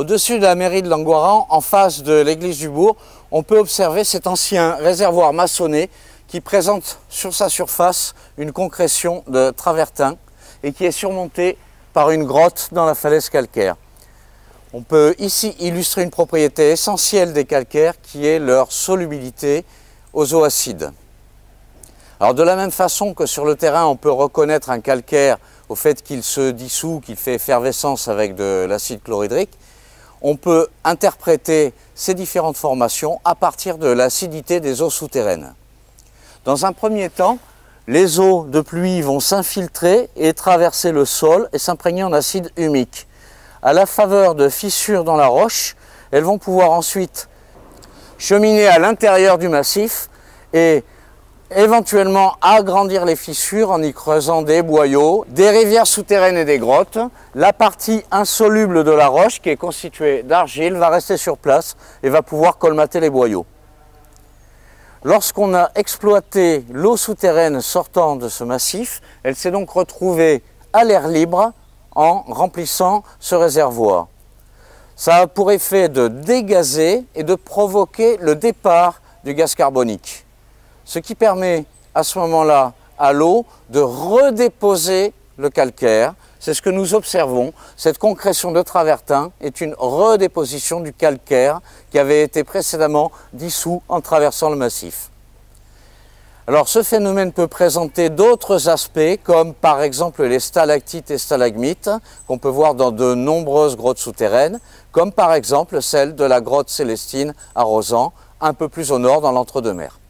Au-dessus de la mairie de Langoiran, en face de l'église du bourg, on peut observer cet ancien réservoir maçonné qui présente sur sa surface une concrétion de travertin et qui est surmonté par une grotte dans la falaise calcaire. On peut ici illustrer une propriété essentielle des calcaires qui est leur solubilité aux eaux acides. Alors de la même façon que sur le terrain on peut reconnaître un calcaire au fait qu'il se dissout, qu'il fait effervescence avec de l'acide chlorhydrique, on peut interpréter ces différentes formations à partir de l'acidité des eaux souterraines. Dans un premier temps, les eaux de pluie vont s'infiltrer et traverser le sol et s'imprégner en acide humique. À la faveur de fissures dans la roche, elles vont pouvoir ensuite cheminer à l'intérieur du massif et éventuellement agrandir les fissures en y creusant des boyaux, des rivières souterraines et des grottes. La partie insoluble de la roche, qui est constituée d'argile, va rester sur place et va pouvoir colmater les boyaux. Lorsqu'on a exploité l'eau souterraine sortant de ce massif, elle s'est donc retrouvée à l'air libre en remplissant ce réservoir. Ça a pour effet de dégazer et de provoquer le départ du gaz carbonique. Ce qui permet à ce moment-là à l'eau de redéposer le calcaire. C'est ce que nous observons. Cette concrétion de travertin est une redéposition du calcaire qui avait été précédemment dissous en traversant le massif. Alors ce phénomène peut présenter d'autres aspects comme par exemple les stalactites et stalagmites qu'on peut voir dans de nombreuses grottes souterraines, comme par exemple celle de la grotte Célestine à Rozan, un peu plus au nord dans l'entre-deux-mers.